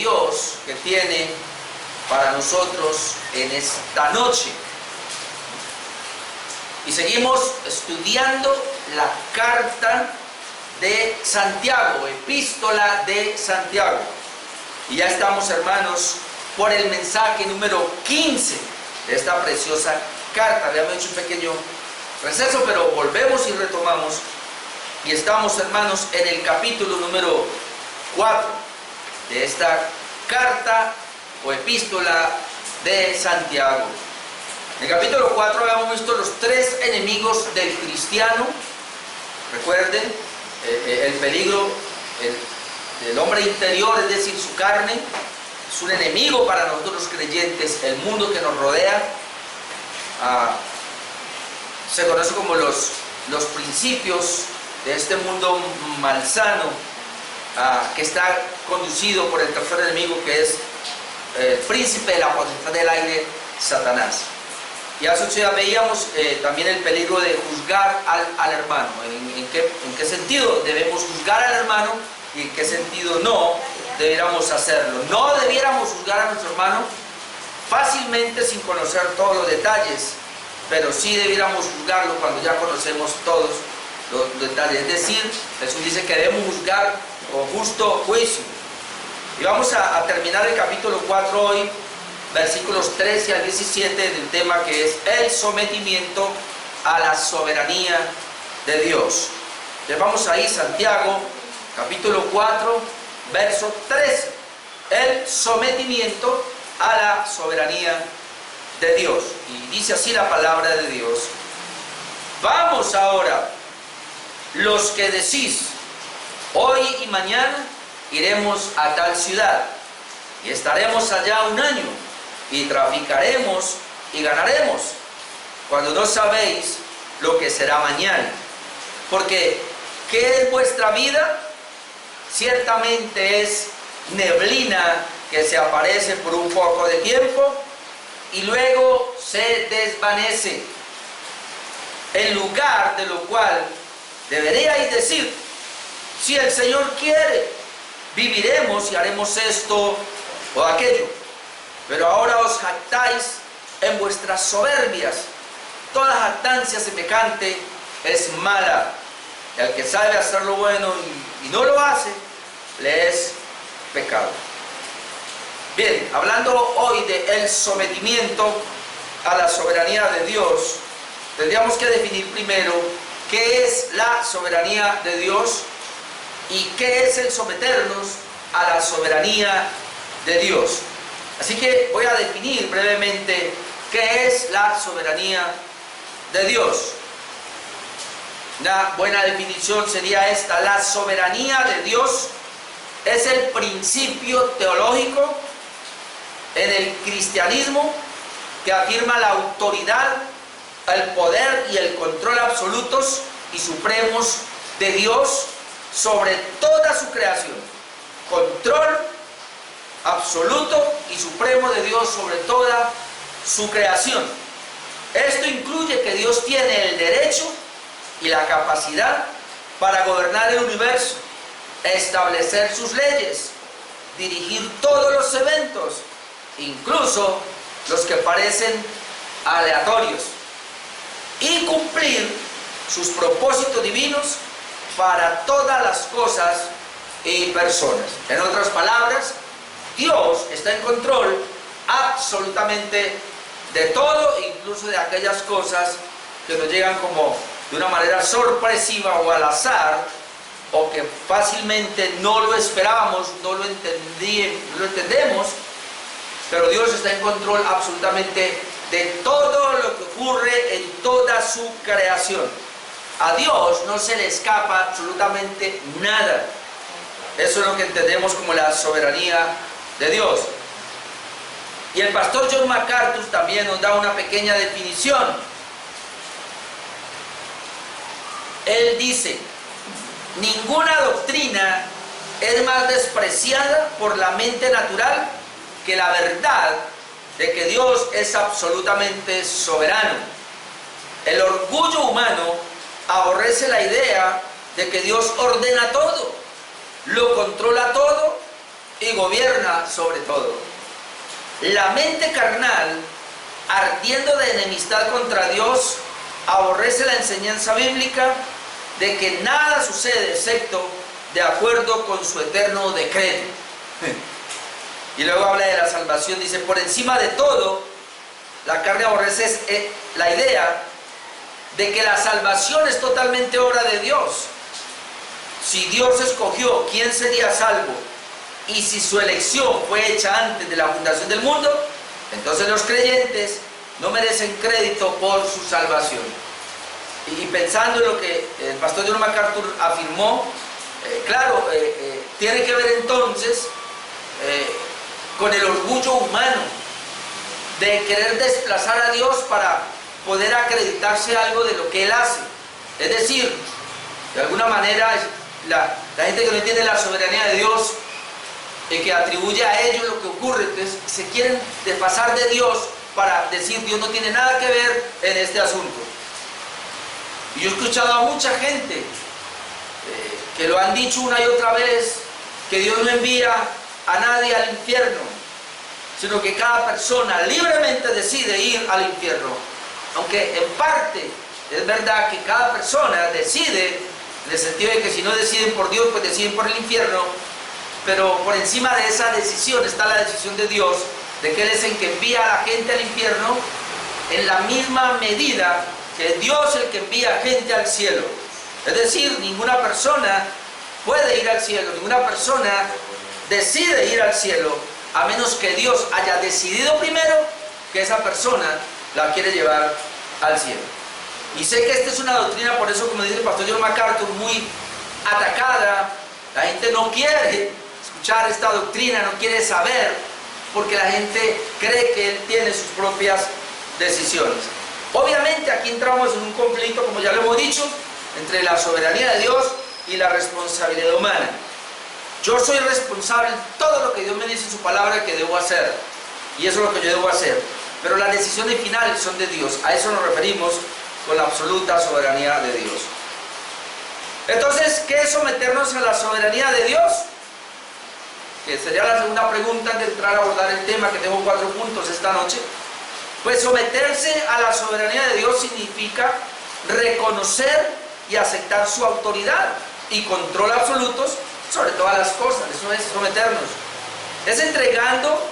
Dios que tiene para nosotros en esta noche. Y seguimos estudiando la carta de Santiago, epístola de Santiago. Y ya estamos, hermanos, por el mensaje número 15 de esta preciosa carta. Habíamos hecho un pequeño receso, pero volvemos y retomamos. Y estamos, hermanos, en el capítulo número 4 de esta carta o epístola de Santiago. En el capítulo 4 habíamos visto los tres enemigos del cristiano. Recuerden, el peligro del hombre interior, es decir, su carne, es un enemigo para nosotros los creyentes. El mundo que nos rodea se conoce como los principios de este mundo malsano, que está conducido por el tercer enemigo, que es el príncipe de la potestad del aire, Satanás. Y hace 8 días veíamos también el peligro de juzgar al hermano. ¿En qué sentido debemos juzgar al hermano y en qué sentido no debiéramos hacerlo? No debiéramos juzgar a nuestro hermano fácilmente sin conocer todos los detalles, pero sí debiéramos juzgarlo cuando ya conocemos todos los detalles. Es decir, Jesús dice que debemos juzgar con justo juicio. Y vamos a terminar el capítulo 4 hoy, versículos 13 al 17, del tema que es el sometimiento a la soberanía de Dios. Entonces vamos ahí, Santiago, capítulo 4, verso 13. El sometimiento a la soberanía de Dios. Y dice así la palabra de Dios: vamos ahora, los que decís, hoy y mañana iremos a tal ciudad, y estaremos allá 1 año, y traficaremos y ganaremos, cuando no sabéis lo que será mañana. Porque, ¿qué es vuestra vida? Ciertamente es neblina que se aparece por un poco de tiempo y luego se desvanece. En lugar de lo cual deberíais decir: si el Señor quiere, viviremos y haremos esto o aquello. Pero ahora os jactáis en vuestras soberbias. Toda jactancia semejante es mala. Y al que sabe hacer lo bueno y no lo hace, le es pecado. Bien, hablando hoy del sometimiento a la soberanía de Dios, tendríamos que definir primero qué es la soberanía de Dios y qué es el someternos a la soberanía de Dios. Así que voy a definir brevemente qué es la soberanía de Dios. Una buena definición sería esta: la soberanía de Dios es el principio teológico en el cristianismo que afirma la autoridad, el poder y el control absolutos y supremos de Dios sobre toda su creación. Control absoluto y supremo de Dios sobre toda su creación. Esto incluye que Dios tiene el derecho y la capacidad para gobernar el universo, establecer sus leyes, dirigir todos los eventos, incluso los que parecen aleatorios, y cumplir sus propósitos divinos para todas las cosas y personas. En otras palabras, Dios está en control absolutamente de todo, incluso de aquellas cosas que nos llegan como de una manera sorpresiva o al azar, o que fácilmente no lo esperábamos, no lo entendemos, pero Dios está en control absolutamente de todo lo que ocurre en toda su creación. A Dios no se le escapa absolutamente nada. Eso es lo que entendemos como la soberanía de Dios. Y el pastor John MacArthur también nos da una pequeña definición. Él dice: ninguna doctrina es más despreciada por la mente natural que la verdad de que Dios es absolutamente soberano. El orgullo humano aborrece la idea de que Dios ordena todo, lo controla todo y gobierna sobre todo. La mente carnal, ardiendo de enemistad contra Dios, aborrece la enseñanza bíblica de que nada sucede excepto de acuerdo con su eterno decreto. Y luego habla de la salvación, dice, por encima de todo, la carne aborrece la idea de que la salvación es totalmente obra de Dios. Si Dios escogió quién sería salvo, y si su elección fue hecha antes de la fundación del mundo, entonces los creyentes no merecen crédito por su salvación. Y pensando en lo que el pastor John MacArthur afirmó, tiene que ver entonces con el orgullo humano de querer desplazar a Dios para poder acreditarse algo de lo que Él hace. Es decir, de alguna manera, la gente que no entiende la soberanía de Dios, que atribuye a ellos lo que ocurre, entonces se quieren desfasar de Dios para decir Dios no tiene nada que ver en este asunto. Y yo he escuchado a mucha gente que lo han dicho una y otra vez, que Dios no envía a nadie al infierno, sino que cada persona libremente decide ir al infierno. Aunque en parte es verdad que cada persona decide, en el sentido de que si no deciden por Dios, pues deciden por el infierno, pero por encima de esa decisión está la decisión de Dios, de que Él es el que envía a la gente al infierno, en la misma medida que Dios es el que envía gente al cielo. Es decir, ninguna persona puede ir al cielo, ninguna persona decide ir al cielo, a menos que Dios haya decidido primero que esa persona la quiere llevar al cielo. Y sé que esta es una doctrina, por eso, como dice el pastor John MacArthur, muy atacada. La gente no quiere escuchar esta doctrina, no quiere saber, porque la gente cree que Él tiene sus propias decisiones. Obviamente aquí entramos en un conflicto, como ya lo hemos dicho, entre la soberanía de Dios y la responsabilidad humana. Yo soy responsable de todo lo que Dios me dice en su palabra que debo hacer, y eso es lo que yo debo hacer, pero las decisiones finales son de Dios. A eso nos referimos con la absoluta soberanía de Dios. Entonces, ¿qué es someternos a la soberanía de Dios? Que sería la segunda pregunta antes de entrar a abordar el tema, que tengo 4 puntos esta noche. Pues someterse a la soberanía de Dios significa reconocer y aceptar su autoridad y control absolutos sobre todas las cosas. Eso es someternos. Es entregando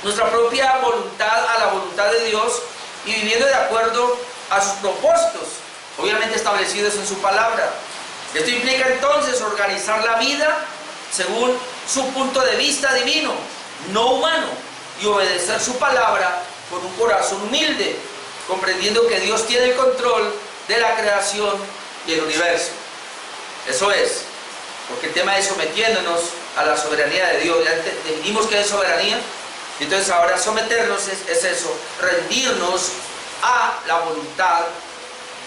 nuestra propia voluntad a la voluntad de Dios y viviendo de acuerdo a sus propósitos, obviamente establecidos en su palabra. Esto implica entonces organizar la vida según su punto de vista divino, no humano, y obedecer su palabra con un corazón humilde, comprendiendo que Dios tiene el control de la creación y el universo. Eso es, porque el tema es sometiéndonos a la soberanía de Dios. Ya definimos qué es soberanía, entonces ahora someternos es eso, rendirnos a la voluntad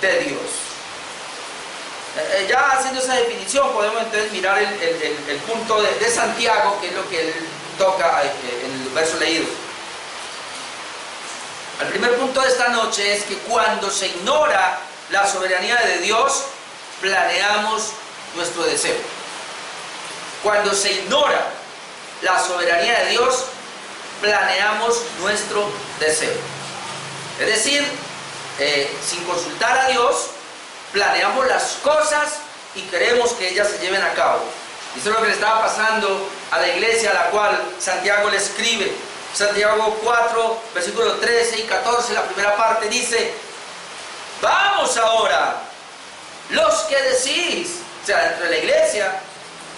de Dios. Ya haciendo esa definición podemos entonces mirar el punto de Santiago, que es lo que él toca en el verso leído. El primer punto de esta noche es que cuando se ignora la soberanía de Dios, planeamos nuestro deseo. Cuando se ignora la soberanía de Dios, planeamos nuestro deseo. Es decir, sin consultar a Dios, planeamos las cosas y queremos que ellas se lleven a cabo. Y eso es lo que le estaba pasando a la iglesia a la cual Santiago le escribe. Santiago 4, versículos 13 y 14, la primera parte dice: vamos ahora, los que decís. O sea, dentro de la iglesia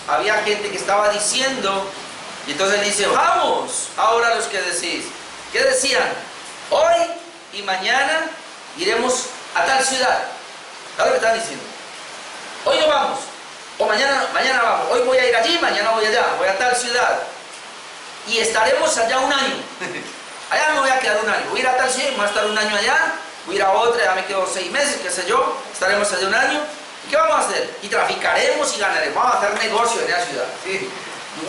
había gente que estaba diciendo, y entonces dice: vamos ahora, los que decís. ¿Qué decían? Hoy y mañana iremos a tal ciudad. ¿Sabes lo que están diciendo? Hoy no vamos, o mañana vamos. Hoy voy a ir allí, mañana voy allá, voy a tal ciudad. Y estaremos allá un año. Allá me voy a quedar un año. Voy a ir a tal ciudad, voy a estar un año allá. Voy a ir a otra, ya me quedo 6 meses, qué sé yo. Estaremos allá un año. ¿Y qué vamos a hacer? Y traficaremos y ganaremos. Vamos a hacer negocio en esa ciudad. ¿Sí?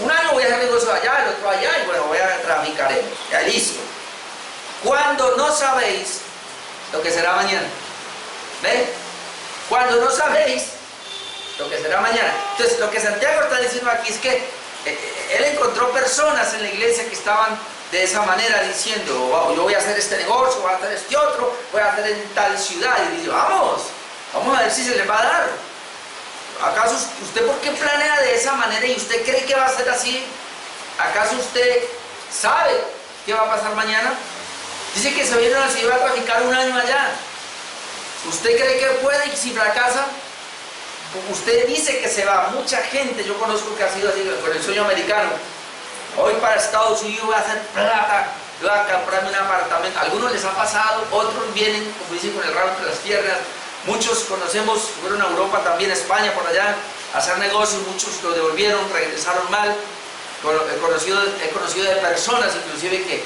Un año voy a hacer negocio allá, el otro allá, y bueno, traficaremos. Ya listo. Cuando no sabéis lo que será mañana. ¿Ven? Cuando no sabéis lo que será mañana. Entonces, lo que Santiago está diciendo aquí es que Él encontró personas en la iglesia que estaban de esa manera diciendo, wow, yo voy a hacer este negocio, voy a hacer este otro, voy a hacer en tal ciudad. Y dice, vamos a ver si se les va a dar. ¿Acaso usted por qué planea de esa manera y usted cree que va a ser así? ¿Acaso usted sabe qué va a pasar mañana? Dice que se viene a la ciudad a traficar un año allá. ¿Usted cree que puede y si fracasa? Usted dice que se va. Mucha gente, yo conozco que ha sido así con el sueño americano. Hoy para Estados Unidos voy a hacer plata, voy a comprarme un apartamento. Algunos les ha pasado, otros vienen, como dicen, con el rabo entre las piernas. Muchos conocemos, fueron a Europa también, a España, por allá, a hacer negocios. Muchos lo devolvieron, regresaron mal. He conocido de personas, inclusive, que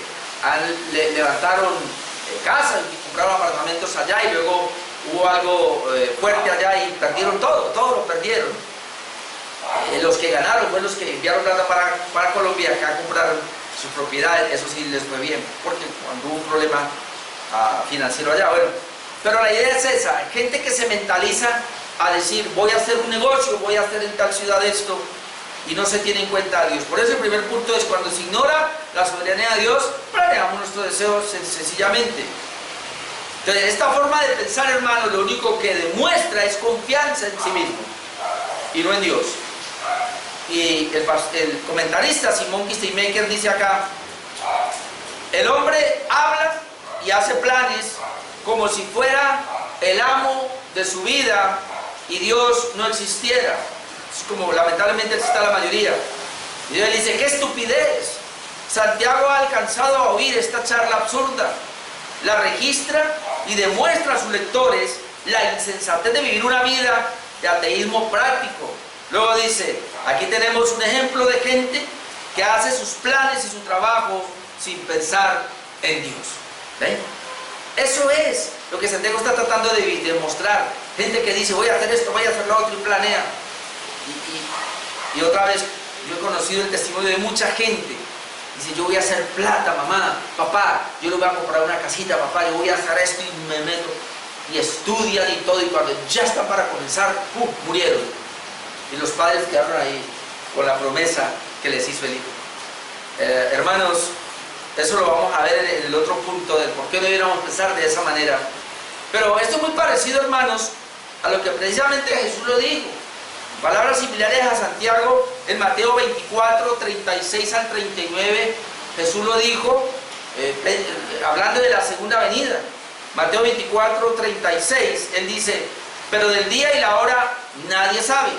levantaron casas y compraron apartamentos allá y luego hubo algo fuerte allá y perdieron todo lo perdieron. Los que ganaron fueron los que enviaron plata para Colombia, acá compraron sus propiedades. Eso sí les fue bien, porque cuando hubo un problema financiero allá, bueno. Pero la idea es esa, gente que se mentaliza a decir, voy a hacer un negocio, voy a hacer en tal ciudad esto, y no se tiene en cuenta a Dios. Por eso el primer punto es, cuando se ignora la soberanía de Dios, planeamos nuestros deseos sencillamente. Entonces, esta forma de pensar, hermano, lo único que demuestra es confianza en sí mismo y no en Dios. Y el comentarista Simon Kistemaker dice acá, el hombre habla y hace planes como si fuera el amo de su vida y Dios no existiera. Es como lamentablemente está la mayoría. Y Dios dice, ¡qué estupidez! Santiago ha alcanzado a oír esta charla absurda. La registra y demuestra a sus lectores la insensatez de vivir una vida de ateísmo práctico. Luego dice, aquí tenemos un ejemplo de gente que hace sus planes y su trabajo sin pensar en Dios. ¿Ven? Eso es lo que Santiago está tratando de demostrar. Gente que dice, voy a hacer esto, voy a hacer lo otro y planea. Y otra vez, yo he conocido el testimonio de mucha gente. Dice, yo voy a hacer plata, mamá, papá, yo le voy a comprar una casita, papá, yo voy a hacer esto y me meto. Y estudian y todo, y cuando ya están para comenzar, murieron. Y los padres quedaron ahí con la promesa que les hizo el hijo. Hermanos, eso lo vamos a ver en el otro punto del por qué debiéramos pensar de esa manera. Pero esto es muy parecido, hermanos, a lo que precisamente Jesús lo dijo. Palabras similares a Santiago en Mateo 24, 36 al 39. Jesús lo dijo hablando de la segunda venida. Mateo 24, 36. Él dice, pero del día y la hora nadie sabe,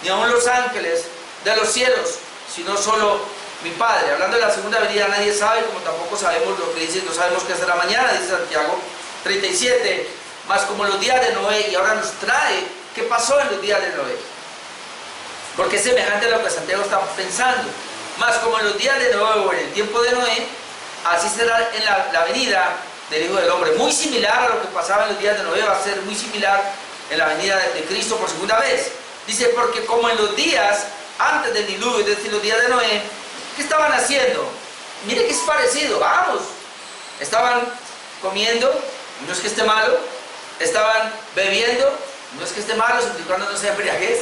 ni aun los ángeles de los cielos, sino solo mi Padre. Hablando de la segunda venida nadie sabe, como tampoco sabemos lo que dice, no sabemos qué será mañana, dice Santiago 37. Más como los días de Noé, y ahora nos trae qué pasó en los días de Noé. Porque es semejante a lo que Santiago está pensando. Más como en los días de Noé o en el tiempo de Noé, así será en la venida del Hijo del Hombre. Muy similar a lo que pasaba en los días de Noé, va a ser muy similar en la venida de Cristo por segunda vez. Dice, porque como en los días antes del diluvio, es decir, los días de Noé, ¿qué estaban haciendo? Mire que es parecido, vamos. Estaban comiendo, no es que esté malo. Estaban bebiendo, no es que esté malo, siempre y cuando no sea embriaguez.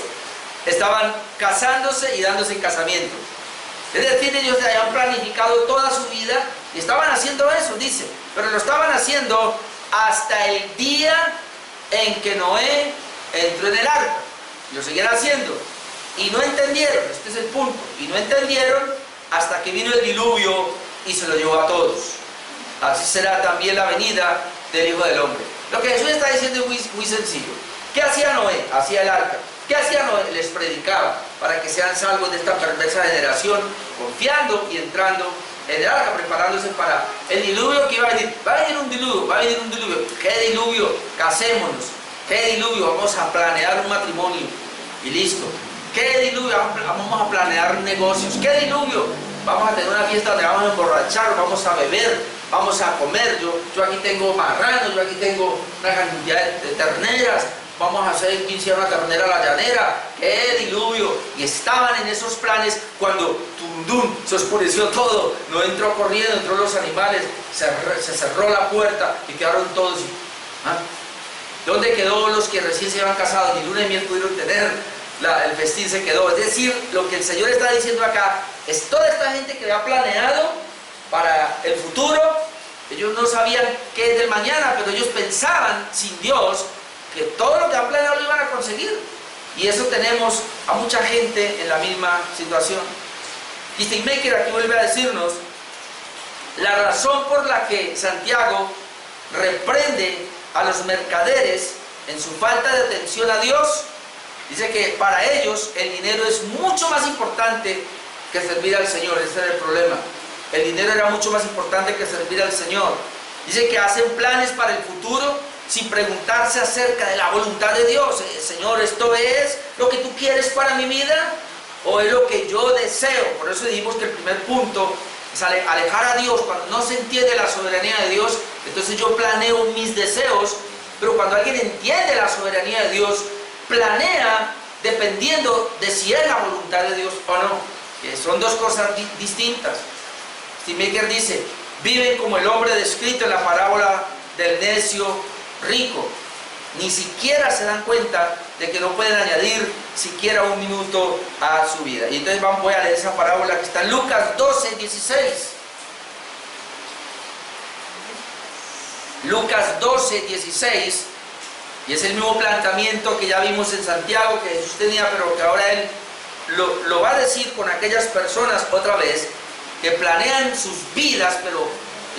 Estaban casándose y dándose en casamiento. Es decir, ellos habían planificado toda su vida y estaban haciendo eso, dice. Pero lo estaban haciendo hasta el día en que Noé entró en el arca. Y lo seguían haciendo. Y no entendieron, este es el punto. Y no entendieron hasta que vino el diluvio y se lo llevó a todos. Así será también la venida del Hijo del Hombre. Lo que Jesús está diciendo es muy sencillo. ¿Qué hacía Noé? Hacía el arca. ¿Qué hacía Noé? Les predicaba para que sean salvos de esta perversa generación, confiando y entrando en el arca, preparándose para el diluvio que iba a venir. Va a venir un diluvio, va a venir un diluvio. ¿Qué diluvio? Casémonos. ¿Qué diluvio? Vamos a planear un matrimonio y listo. ¿Qué diluvio? Vamos a planear negocios. ¿Qué diluvio? Vamos a tener una fiesta donde vamos a emborrachar, vamos a beber, vamos a comer. Yo aquí tengo marranos, yo aquí tengo una cantidad de terneras. Vamos a hacer 15 una ternera a la llanera. ¡Qué diluvio! Y estaban en esos planes cuando se oscureció todo. No entró corriendo, entró los animales, se cerró la puerta y quedaron todos. ¿Ah? ¿Dónde quedó los que recién se habían casado? Ni luna de miel pudieron tener. el festín se quedó. Es decir, lo que el Señor está diciendo acá es toda esta gente que ha planeado para el futuro. Ellos no sabían qué es del mañana, pero ellos pensaban sin Dios que todo lo que han planeado lo iban a conseguir. Y eso tenemos a mucha gente en la misma situación. Y Steinmaker aquí vuelve a decirnos la razón por la que Santiago reprende a los mercaderes en su falta de atención a Dios. Dice que para ellos el dinero es mucho más importante que servir al Señor. Ese era el problema. El dinero era mucho más importante que servir al Señor. Dice que hacen planes para el futuro sin preguntarse acerca de la voluntad de Dios. Señor, ¿esto es lo que tú quieres para mi vida? ¿O es lo que yo deseo? Por eso dijimos que el primer punto es alejar a Dios. Cuando no se entiende la soberanía de Dios, entonces yo planeo mis deseos. Pero cuando alguien entiende la soberanía de Dios, planea dependiendo de si es la voluntad de Dios o no. Que son dos cosas distintas. Steinmaker dice, viven como el hombre descrito en la parábola del necio rico. Ni siquiera se dan cuenta de que no pueden añadir siquiera un minuto a su vida. Y entonces voy a leer esa parábola que está en Lucas 12, 16. Lucas 12, 16. Y es el mismo planteamiento que ya vimos en Santiago, que Jesús tenía, pero que ahora Él lo va a decir con aquellas personas otra vez, que planean sus vidas, pero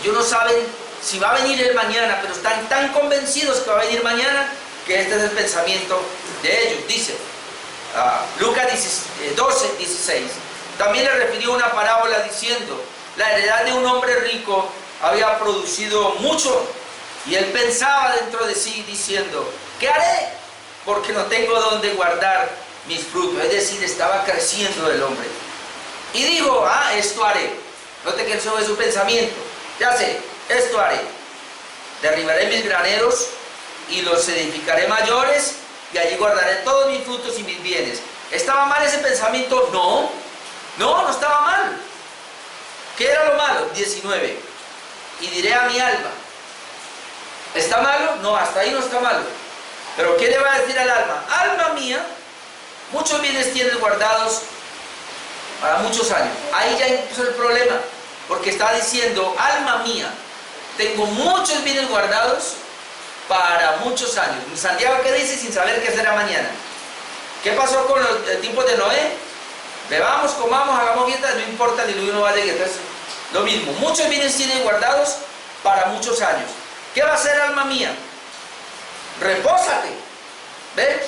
ellos no saben si va a venir el mañana, pero están tan convencidos que va a venir mañana, que este es el pensamiento de ellos. Dice, Lucas 12, 16, también le refirió una parábola diciendo, la heredad de un hombre rico había producido mucho, y él pensaba dentro de sí diciendo, ¿qué haré? Porque no tengo donde guardar mis frutos. Es decir, estaba creciendo el hombre. Y digo, esto haré. Note que eso es su pensamiento. Ya sé, esto haré. Derribaré mis graneros y los edificaré mayores, y allí guardaré todos mis frutos y mis bienes. ¿Estaba mal ese pensamiento? No, no estaba mal. ¿Qué era lo malo? 19. Y diré a mi alma, ¿está malo? No, hasta ahí no está malo. Pero ¿qué le va a decir al alma? Alma mía, muchos bienes tienes guardados para muchos años. Ahí ya empezó el problema, porque está diciendo, alma mía, tengo muchos bienes guardados para muchos años. Santiago, ¿qué dice? Sin saber qué será mañana. ¿Qué pasó con los tiempos de Noé? Bebamos, comamos, hagamos fiestas, no importa, ni lo uno vale que entonces, lo mismo. Muchos bienes tienen guardados para muchos años. ¿Qué va a hacer, alma mía? Repósate, ve,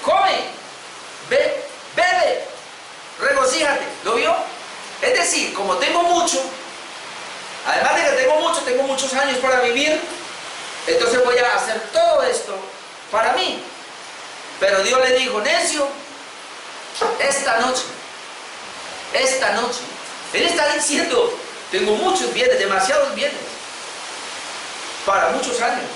come, ve, bebe, regocíjate. ¿Lo vio? Es decir, como tengo mucho, además de que tengo muchos años para vivir, entonces voy a hacer todo esto para mí. Pero Dios le dijo, necio, esta noche, Él está diciendo, tengo muchos bienes, demasiados bienes, para muchos años.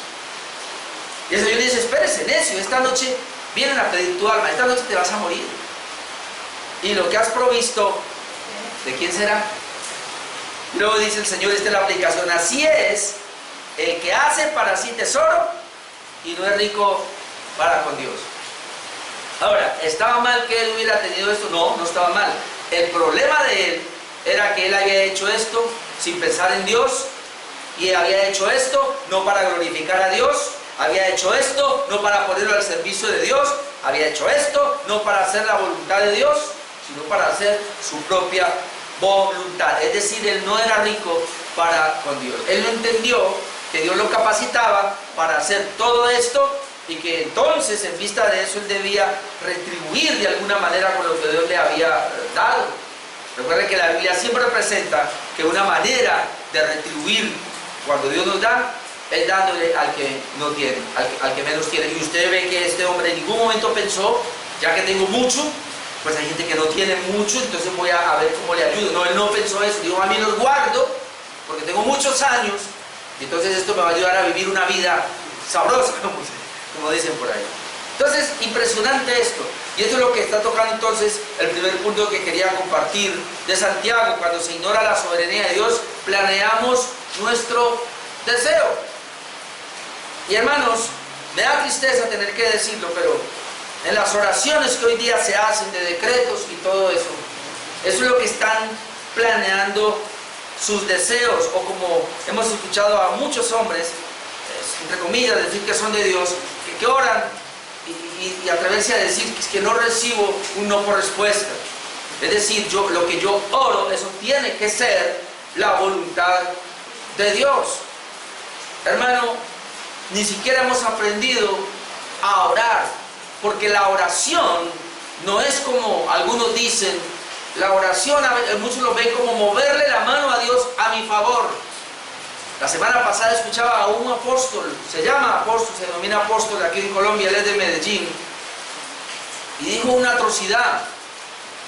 Y el Señor le dice, espérese, necio, esta noche vienen a pedir tu alma, esta noche te vas a morir. Y lo que has provisto, ¿de quién será? Y luego dice el Señor, esta es la aplicación, así es el que hace para sí tesoro y no es rico para con Dios. Ahora, ¿estaba mal que él hubiera tenido esto? No, no estaba mal. El problema de él era que él había hecho esto sin pensar en Dios, y había hecho esto no para glorificar a Dios, había hecho esto no para ponerlo al servicio de Dios, había hecho esto no para hacer la voluntad de Dios, sino para hacer su propia voluntad. Es decir, él no era rico para con Dios. Él no entendió que Dios lo capacitaba para hacer todo esto, y que entonces en vista de eso él debía retribuir de alguna manera con lo que Dios le había dado. Recuerden que la Biblia siempre presenta que una manera de retribuir cuando Dios nos da es dándole al que no tiene, al que menos tiene. Y usted ve que este hombre en ningún momento pensó, ya que tengo mucho, pues hay gente que no tiene mucho, entonces voy a ver cómo le ayudo. No, él no pensó eso, dijo, a mí los guardo porque tengo muchos años, y entonces esto me va a ayudar a vivir una vida sabrosa, como dicen por ahí. Entonces, impresionante esto. Y esto es lo que está tocando entonces el primer punto que quería compartir de Santiago. Cuando se ignora la soberanía de Dios, planeamos nuestro deseo. Y hermanos, me da tristeza tener que decirlo, pero en las oraciones que hoy día se hacen de decretos y todo eso. Eso es lo que están planeando sus deseos, o como hemos escuchado a muchos hombres, entre comillas, decir que son de Dios, que oran y atreverse a decir que no recibo un no por respuesta. Es decir, lo que yo oro, eso tiene que ser la voluntad de Dios. Hermano, ni siquiera hemos aprendido a orar, porque la oración no es como algunos dicen. La oración, muchos lo ven como moverle la mano a Dios a mi favor. La semana pasada escuchaba a un apóstol, se llama apóstol, se denomina apóstol aquí en Colombia, él es de Medellín, y dijo una atrocidad.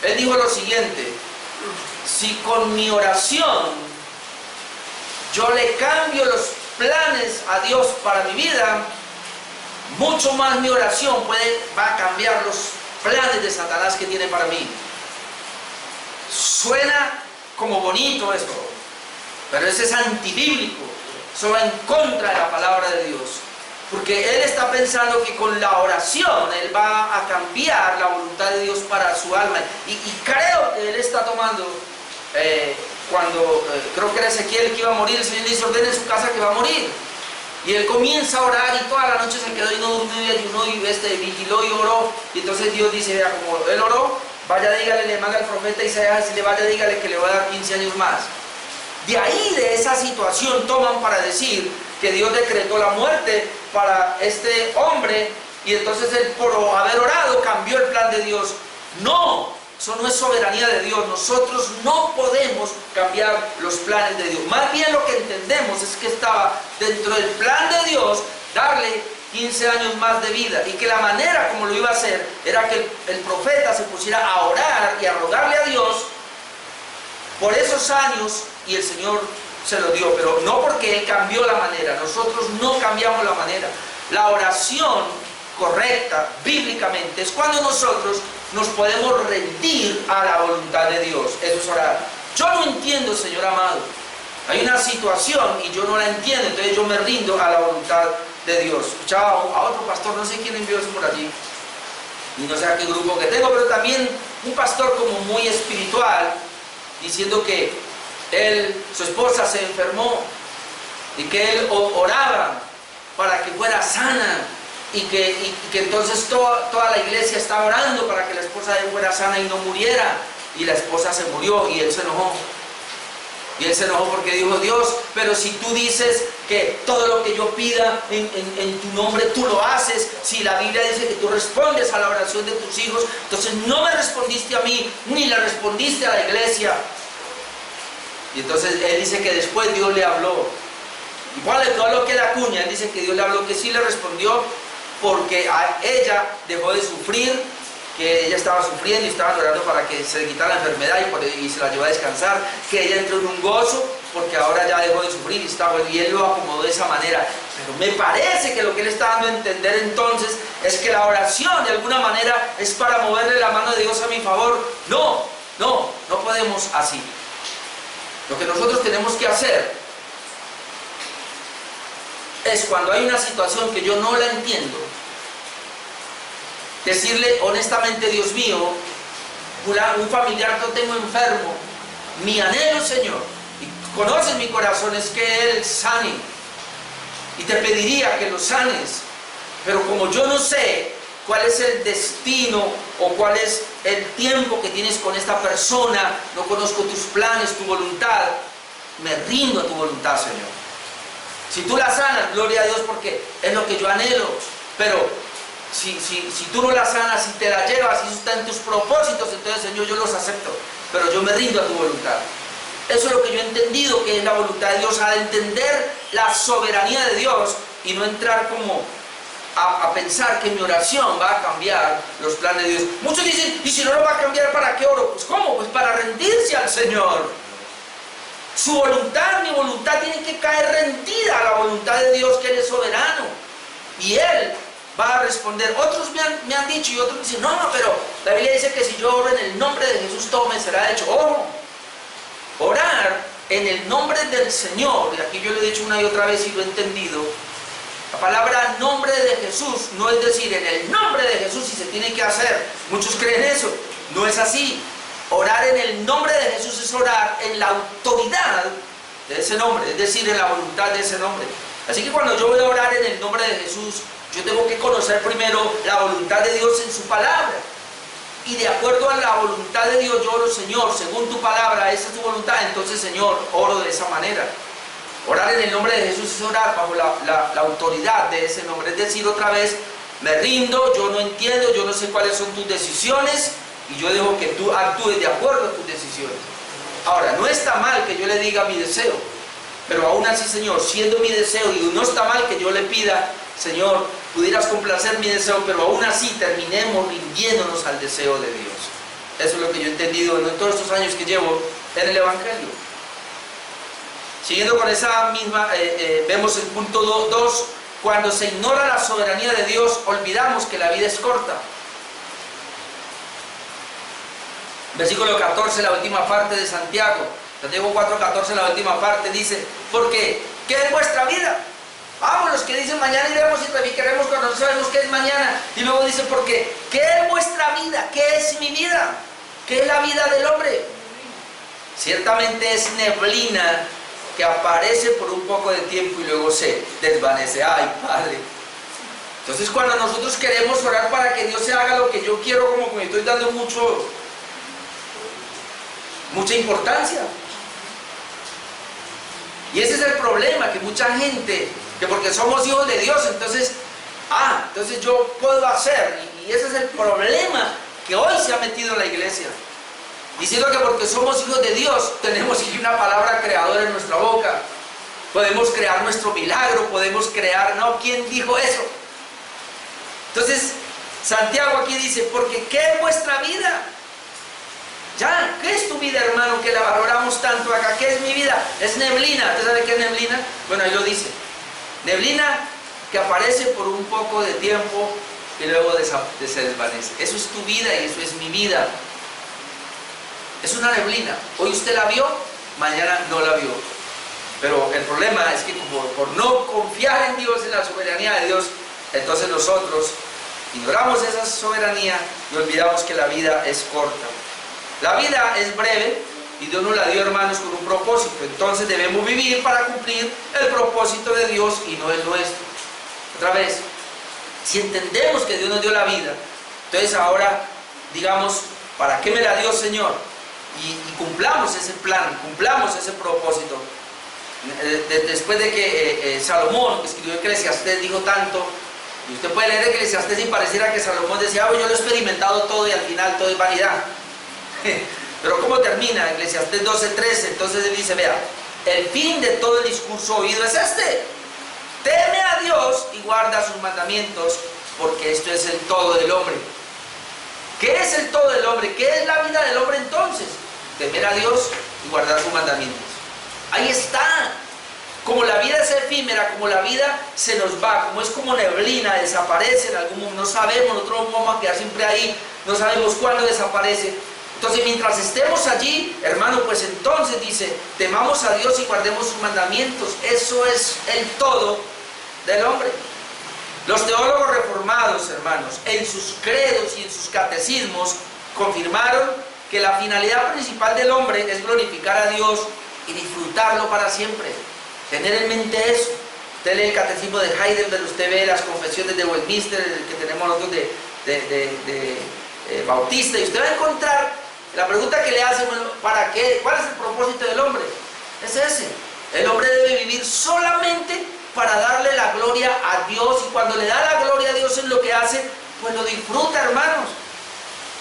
Él dijo lo siguiente: si con mi oración yo le cambio los planes a Dios para mi vida, mucho más mi oración va a cambiar los planes de Satanás que tiene para mí. Suena como bonito esto, pero eso es antibíblico, eso va en contra de la palabra de Dios, porque él está pensando que con la oración él va a cambiar la voluntad de Dios para su alma, y creo que él está tomando, creo que era Ezequiel que iba a morir, el Señor le dice: ordene en su casa que va a morir, y él comienza a orar, y toda la noche se quedó y no durmió y ayunó y vigiló y oró, y entonces Dios dice: vea, como él oró, vaya, dígale, le manda al profeta Isaías, y le vaya, dígale que le va a dar 15 años más. De ahí, de esa situación, toman para decir que Dios decretó la muerte para este hombre, y entonces él, por haber orado, cambió el plan de Dios. No, eso no es soberanía de Dios. Nosotros no podemos cambiar los planes de Dios. Más bien lo que entendemos es que estaba dentro del plan de Dios darle 15 años más de vida, y que la manera como lo iba a hacer era que el profeta se pusiera a orar y a rogarle a Dios por esos años, y el Señor se lo dio, pero no porque él cambió la manera. Nosotros no cambiamos la manera. La oración correcta, bíblicamente, es cuando nosotros nos podemos rendir a la voluntad de Dios. Eso es orar. Yo no entiendo, Señor amado, hay una situación y yo no la entiendo, entonces yo me rindo a la voluntad de Dios. Escuchaba a otro pastor, no sé quién envió eso por allí, y no sé a qué grupo que tengo, pero también un pastor como muy espiritual, diciendo que su esposa se enfermó, y que él oraba para que fuera sana, y que entonces toda la iglesia estaba orando para que la esposa de él fuera sana y no muriera, y la esposa se murió, y él se enojó. Y él se enojó porque dijo: Dios, pero si tú dices que todo lo que yo pida en tu nombre tú lo haces, si la Biblia dice que tú respondes a la oración de tus hijos, entonces no me respondiste a mí, ni le respondiste a la iglesia. Y entonces él dice que después Dios le habló. Igual le todo lo que la cuña, él dice que Dios le habló, que sí le respondió, porque a ella dejó de sufrir, que ella estaba sufriendo y estaba orando para que se le quitara la enfermedad y se la llevó a descansar, que ella entró en un gozo porque ahora ya dejó de sufrir y está bueno, y él lo acomodó de esa manera. Pero me parece que lo que él está dando a entender entonces es que la oración de alguna manera es para moverle la mano de Dios a mi favor. No podemos así. Lo que nosotros tenemos que hacer es, cuando hay una situación que yo no la entiendo, decirle honestamente: Dios mío, un familiar que yo tengo enfermo, mi anhelo, Señor, y conoces mi corazón, es que Él sane, y te pediría que lo sanes, pero como yo no sé cuál es el destino o cuál es el tiempo que tienes con esta persona, no conozco tus planes, tu voluntad, me rindo a tu voluntad, Señor. Si tú la sanas, gloria a Dios, porque es lo que yo anhelo, pero si tú no la sanas, si te la llevas, si eso está en tus propósitos, entonces, Señor, yo los acepto, pero yo me rindo a tu voluntad. Eso es lo que yo he entendido que es la voluntad de Dios, al entender la soberanía de Dios y no entrar como a pensar que mi oración va a cambiar los planes de Dios. Muchos dicen: ¿y si no lo va a cambiar, para qué oro? Pues ¿cómo? Pues para rendirse al Señor. Su voluntad, mi voluntad, tiene que caer rendida a la voluntad de Dios, que Él es soberano, y Él va a responder. Otros me han dicho, y otros dicen: no, pero la Biblia dice que si yo oro en el nombre de Jesús, todo me será hecho. Ojo, orar en el nombre del Señor, y aquí yo lo he dicho una y otra vez y lo he entendido, La palabra nombre de Jesús no es decir en el nombre de Jesús y se tiene que hacer. Muchos creen eso. No es así. Orar en el nombre de Jesús es orar en la autoridad de ese nombre, es decir, en la voluntad de ese nombre. Así que cuando yo voy a orar en el nombre de Jesús, yo tengo que conocer primero la voluntad de Dios en su palabra. Y de acuerdo a la voluntad de Dios, yo oro, Señor, según tu palabra, esa es tu voluntad. Entonces, Señor, oro de esa manera. Orar en el nombre de Jesús es orar bajo la autoridad de ese nombre. Es decir, otra vez, me rindo, yo no entiendo, yo no sé cuáles son tus decisiones, y yo dejo que tú actúes de acuerdo a tus decisiones. Ahora, no está mal que yo le diga mi deseo, pero aún así, Señor, siendo mi deseo, y no está mal que yo le pida, Señor, pudieras complacer mi deseo, pero aún así terminemos rindiéndonos al deseo de Dios. Eso es lo que yo he entendido en todos estos años que llevo en el Evangelio. Siguiendo con esa misma, vemos el punto 2, cuando se ignora la soberanía de Dios, olvidamos que la vida es corta. Versículo 14, la última parte de Santiago, Santiago 4:14, la última parte, dice, porque, ¿qué es vuestra vida? Vamos, los que dicen mañana iremos y reviviremos cuando no sabemos qué es mañana. Y luego dice, porque, ¿qué es vuestra vida? ¿Qué es mi vida? ¿Qué es la vida del hombre? Ciertamente es neblina que aparece por un poco de tiempo y luego se desvanece. ¡Ay, Padre! Entonces cuando nosotros queremos orar para que Dios se haga lo que yo quiero, como que me estoy dando mucha importancia. Y ese es el problema, que mucha gente, que porque somos hijos de Dios, entonces yo puedo hacer. Y ese es el problema que hoy se ha metido en la iglesia. Diciendo que porque somos hijos de Dios, tenemos una palabra creadora en nuestra boca. Podemos crear nuestro milagro, podemos crear... No, ¿quién dijo eso? Entonces, Santiago aquí dice, porque ¿qué es vuestra vida? Ya, ¿qué es tu vida, hermano, que la valoramos tanto acá? ¿Qué es mi vida? Es neblina. ¿Usted sabe qué es neblina? Bueno, ahí lo dice. Neblina que aparece por un poco de tiempo y luego se desvanece. Eso es tu vida y eso es mi vida. Es una neblina. Hoy usted la vio, mañana no la vio. Pero el problema es que por no confiar en Dios, en la soberanía de Dios, entonces nosotros ignoramos esa soberanía y olvidamos que la vida es corta. La vida es breve y Dios nos la dio, hermanos, con un propósito. Entonces debemos vivir para cumplir el propósito de Dios y no el nuestro. Otra vez, si entendemos que Dios nos dio la vida, entonces ahora digamos, ¿para qué me la dio, Señor? Y cumplamos ese plan, cumplamos ese propósito. Después de que Salomón, que escribió Eclesiastés, dijo tanto, y usted puede leer Eclesiastés y pareciera que Salomón decía, yo lo he experimentado todo y al final todo es vanidad. Pero ¿cómo termina Eclesiastés 12:13? Entonces él dice, vea, el fin de todo el discurso oído es este: teme a Dios y guarda sus mandamientos, porque esto es el todo del hombre. ¿Qué es el todo del hombre? ¿Qué es la vida del hombre entonces? Temer a Dios y guardar sus mandamientos. Ahí está. Como la vida es efímera, como la vida se nos va, como es como neblina, desaparece en algún momento, no sabemos, nosotros vamos a quedar siempre ahí, no sabemos cuándo desaparece. Entonces mientras estemos allí, hermano, pues entonces dice, temamos a Dios y guardemos sus mandamientos. Eso es el todo del hombre. Los teólogos reformados, hermanos, en sus credos y en sus catecismos, confirmaron que la finalidad principal del hombre es glorificar a Dios y disfrutarlo para siempre. Tener en mente eso. Usted lee el catecismo de Heidelberg, usted ve las confesiones de Westminster que tenemos nosotros de Bautista, y usted va a encontrar la pregunta que le hacen, bueno, ¿para qué? ¿Cuál es el propósito del hombre? Es ese. El hombre debe vivir solamente para darle la gloria a Dios, y cuando le da la gloria a Dios en lo que hace, pues lo disfruta, hermanos.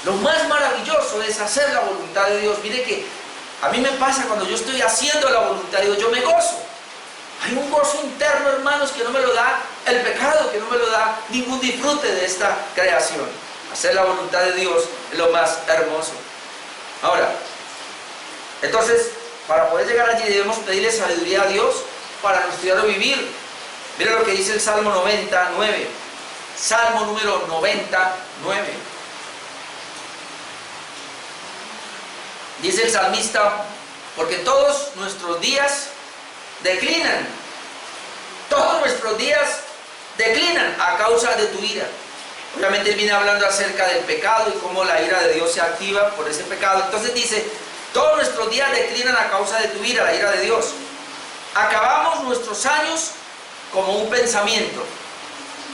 Lo más maravilloso es hacer la voluntad de Dios. Mire que a mí me pasa cuando yo estoy haciendo la voluntad de Dios, yo me gozo. Hay un gozo interno, hermanos, que no me lo da el pecado, que no me lo da ningún disfrute de esta creación. Hacer la voluntad de Dios es lo más hermoso. Ahora, entonces, para poder llegar allí debemos pedirle sabiduría a Dios para nuestro diario vivir. Mira lo que dice el Salmo 99. Salmo número 99. Dice el salmista, porque todos nuestros días declinan. Todos nuestros días declinan a causa de tu ira. Obviamente él viene hablando acerca del pecado y cómo la ira de Dios se activa por ese pecado. Entonces dice, todos nuestros días declinan a causa de tu ira, la ira de Dios. Acabamos nuestros años como un pensamiento.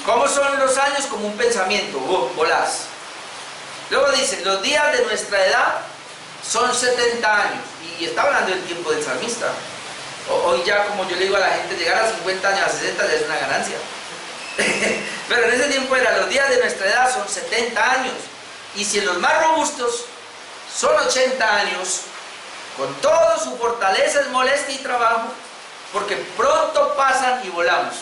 ¿Cómo son los años? Como un pensamiento, volás. Luego dice, los días de nuestra edad son 70 años. Y está hablando del tiempo del salmista. Hoy ya, como yo le digo a la gente, llegar a 50 años, a 60 ya es una ganancia. Pero en ese tiempo era, los días de nuestra edad son 70 años. Y si en los más robustos son 80 años, con toda su fortaleza es molestia y trabajo, porque pronto pasan y volamos.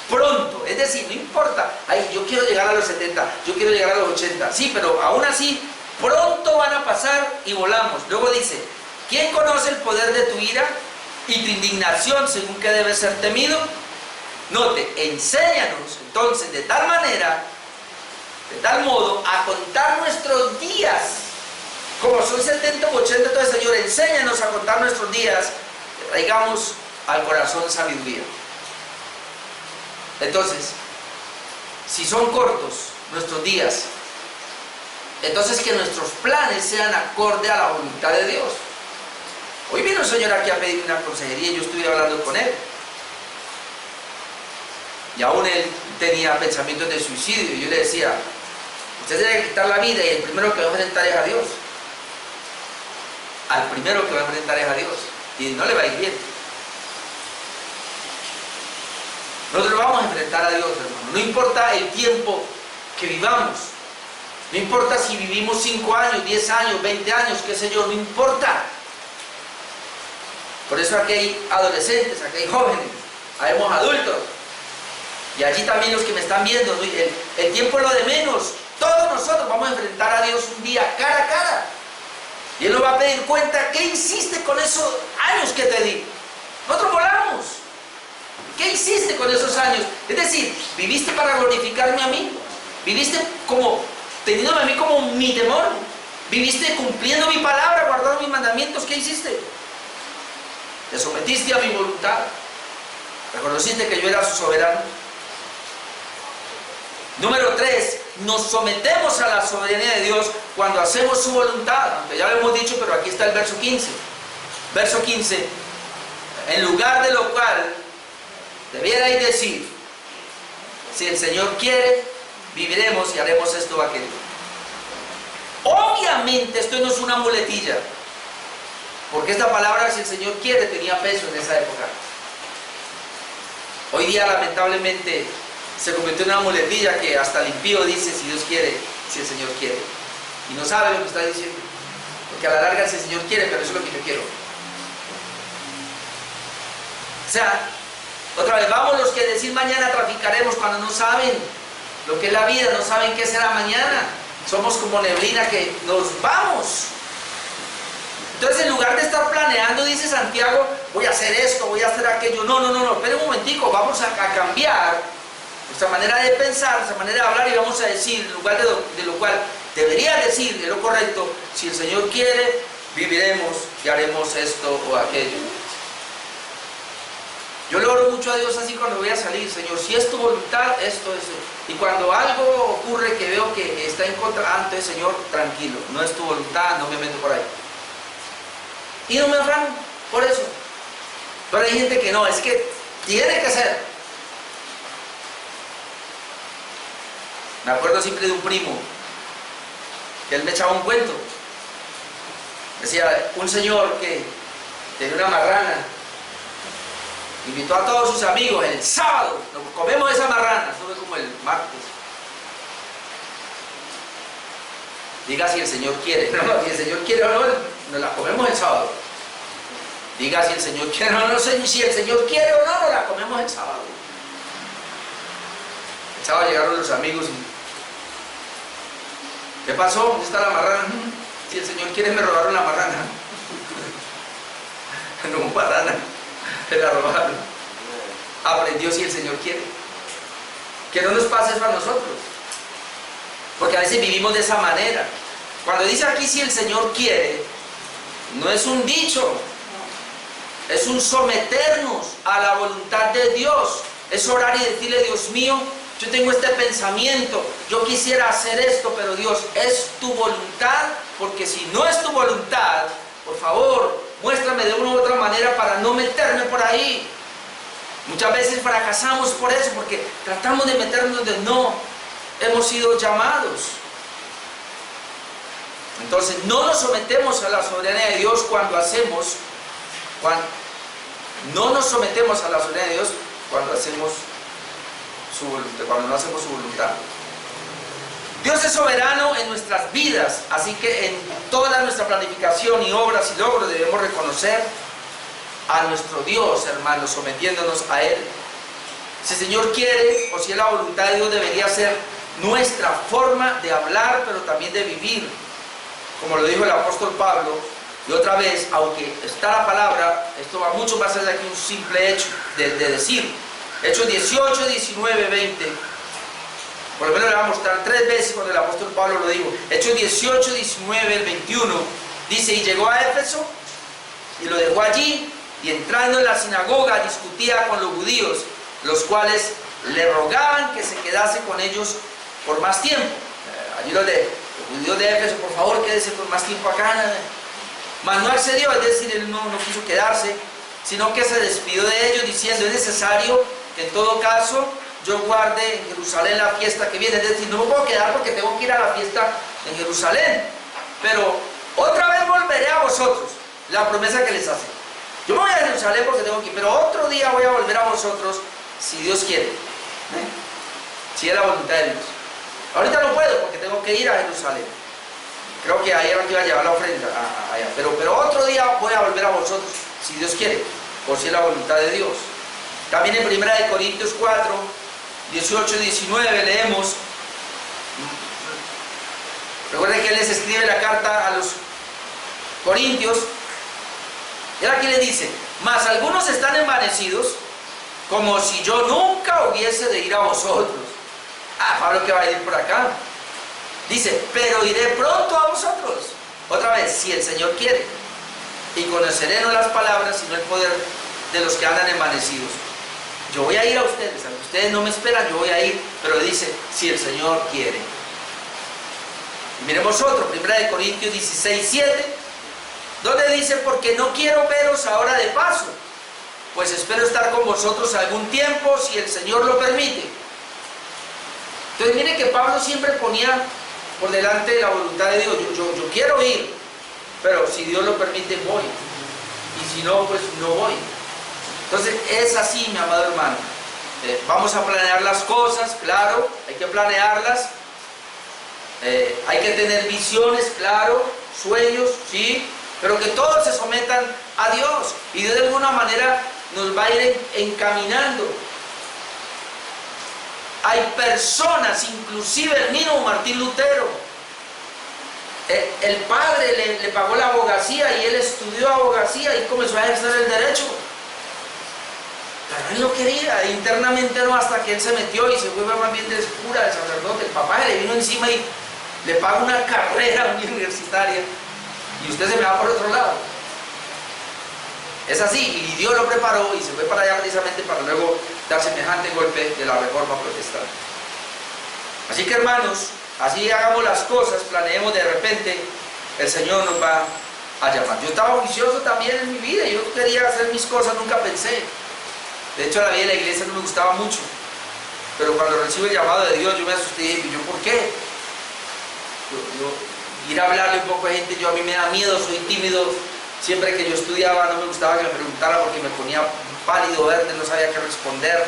Pronto, es decir, no importa, ay, yo quiero llegar a los 70, yo quiero llegar a los 80, sí, pero aún así, pronto van a pasar y volamos. Luego dice, ¿quién conoce el poder de tu ira y tu indignación según que debe ser temido? Note, enséñanos entonces de tal manera, de tal modo, a contar nuestros días. Como son 70 o 80, entonces Señor, enséñanos a contar nuestros días, que traigamos al corazón sabiduría. Entonces, si son cortos nuestros días, entonces que nuestros planes sean acorde a la voluntad de Dios. Hoy vino un señor aquí a pedir una consejería y yo estuve hablando con él. Y aún él tenía pensamientos de suicidio. Y yo le decía, usted tiene que quitar la vida y el primero que va a enfrentar es a Dios. Al primero que va a enfrentar es a Dios. Y no le va a ir bien. Nosotros vamos a enfrentar a Dios, hermano. No importa el tiempo que vivamos. No importa si vivimos 5 años, 10 años, 20 años, qué sé yo, no importa. Por eso aquí hay adolescentes, aquí hay jóvenes, habemos adultos. Y allí también los que me están viendo, ¿no? El tiempo es lo de menos. Todos nosotros vamos a enfrentar a Dios un día cara a cara. Y Él nos va a pedir cuenta, ¿qué hiciste con esos años que te di? Nosotros volamos. ¿Qué hiciste con esos años? Es decir, ¿viviste para glorificarme a mí? ¿Viviste como teniéndome a mí como mi temor? ¿Viviste cumpliendo mi palabra, guardando mis mandamientos? ¿Qué hiciste? ¿Te sometiste a mi voluntad? ¿Reconociste que yo era su soberano? Número 3, nos sometemos a la soberanía de Dios cuando hacemos su voluntad. Aunque ya lo hemos dicho, pero aquí está el verso 15. Verso 15, en lugar de lo cual debierais decir, si el Señor quiere, viviremos y haremos esto o aquello. Obviamente esto no es una muletilla, porque esta palabra, si el Señor quiere, tenía peso en esa época. Hoy día, lamentablemente, se convirtió en una muletilla que hasta el impío dice, si Dios quiere, si el Señor quiere. Y no sabe lo que está diciendo, porque a la larga, si el Señor quiere, pero eso es lo que yo quiero. O sea, otra vez, vamos los que decir mañana traficaremos cuando no saben lo que es la vida, no saben qué será mañana. Somos como neblina que nos vamos. Entonces, en lugar de estar planeando, dice Santiago, voy a hacer esto, voy a hacer aquello. No, esperen un momentico, vamos a cambiar nuestra manera de pensar, nuestra manera de hablar y vamos a decir, en lugar de lo cual debería decir de lo correcto, si el Señor quiere, viviremos y haremos esto o aquello. Yo le oro mucho a Dios así cuando voy a salir, Señor, si es tu voluntad, esto. Y cuando algo ocurre que veo que está en contra, antes, Señor, tranquilo, no es tu voluntad, no me meto por ahí. Y no me afano por eso. Pero hay gente que no, es que tiene que ser. Me acuerdo siempre de un primo, que él me echaba un cuento. Decía, un señor que tenía una marrana, invitó a todos sus amigos el sábado, nos comemos esa marrana, eso fue como el martes. Diga si el Señor quiere, no, si el Señor quiere o no, nos la comemos el sábado. Diga si el Señor quiere o no, si el Señor quiere o no, nos la comemos el sábado. El sábado llegaron los amigos y, ¿qué pasó? ¿Dónde está la marrana? Si el Señor quiere, me robaron la marrana. No, marrana. Se la robaron. Aprendió si el Señor quiere. Que no nos pase eso a nosotros. Porque a veces vivimos de esa manera. Cuando dice aquí si el Señor quiere, no es un dicho. Es un someternos a la voluntad de Dios. es orar y decirle: Dios mío, yo tengo este pensamiento, yo quisiera hacer esto, pero Dios, ¿es tu voluntad? Porque si no es tu voluntad, por favor, muéstrame de una u otra manera para no meterme por ahí. Muchas veces fracasamos por eso, porque tratamos de meternos donde no hemos sido llamados. Entonces, no nos sometemos a la soberanía de Dios no nos sometemos a la soberanía de Dios cuando hacemos su voluntad, cuando no hacemos su voluntad. Dios es soberano en nuestras vidas, así que en toda nuestra planificación y obras y logros debemos reconocer a nuestro Dios, hermanos, sometiéndonos a Él. Si el Señor quiere, o si es la voluntad de Dios, debería ser nuestra forma de hablar, pero también de vivir. Como lo dijo el apóstol Pablo, y otra vez, aunque está la palabra, esto va mucho más allá que un simple hecho de decir. Hechos 18, 19, 20. Por lo menos le voy a mostrar 3 veces cuando el apóstol Pablo lo dijo. Hechos 18, 19, el 21. Dice: y llegó a Éfeso, y lo dejó allí, y entrando en la sinagoga discutía con los judíos, los cuales le rogaban que se quedase con ellos por más tiempo. Allí los judíos de Éfeso: por favor, quédese por más tiempo acá. Mas no accedió, es decir, él no quiso quedarse, sino que se despidió de ellos diciendo: es necesario que en todo caso yo guarde en Jerusalén la fiesta que viene. Es decir, no me puedo quedar porque tengo que ir a la fiesta en Jerusalén, pero otra vez volveré a vosotros. La promesa que les hace: yo me voy a Jerusalén porque tengo que ir, pero otro día voy a volver a vosotros, si Dios quiere, si es la voluntad de Dios. Ahorita no puedo porque tengo que ir a Jerusalén. Creo que ahí era que iba a llevar la ofrenda allá. Pero otro día voy a volver a vosotros, si Dios quiere, por si es la voluntad de Dios. También en 1 Corintios 4, 18 y 19 leemos. Recuerden que él les escribe la carta a los Corintios. Y aquí le dice: mas algunos están envanecidos, como si yo nunca hubiese de ir a vosotros. Pablo, que va a ir por acá. Dice: pero iré pronto a vosotros. Otra vez, si el Señor quiere. Y conoceré no las palabras, sino el poder de los que andan envanecidos. Yo voy a ir a ustedes, aunque ustedes no me esperan, yo voy a ir. Pero dice: si el Señor quiere. Y miremos otro, 1 Corintios 16, 7, donde dice: porque no quiero veros ahora de paso, pues espero estar con vosotros algún tiempo, si el Señor lo permite. Entonces mire que Pablo siempre ponía por delante la voluntad de Dios. Yo quiero ir, pero si Dios lo permite, voy. Y si no, pues no voy. Entonces es así, mi amado hermano. Vamos a planear las cosas, claro, hay que planearlas. Hay que tener visiones, claro, sueños, sí, pero que todos se sometan a Dios. Y Dios de alguna manera nos va a ir encaminando. Hay personas, inclusive el mismo Martín Lutero, el padre le pagó la abogacía y él estudió abogacía y comenzó a ejercer el derecho. Pero él no quería, internamente no, hasta que él se metió y se fue más bien de cura, de sacerdote. El papá le vino encima y le paga una carrera universitaria y usted se me va por otro lado. Es así, y Dios lo preparó y se fue para allá precisamente para luego dar semejante golpe de la reforma protestante. Así que, hermanos, así hagamos las cosas, planeemos, de repente el Señor nos va a llamar. Yo estaba juicioso también en mi vida, yo quería hacer mis cosas, nunca pensé. De hecho, la vida de la iglesia no me gustaba mucho, pero cuando recibo el llamado de Dios yo me asusté y dije: ¿yo por qué? Ir a hablarle un poco a gente, a mí me da miedo, soy tímido. Siempre que yo estudiaba no me gustaba que me preguntara porque me ponía pálido, verde, no sabía qué responder.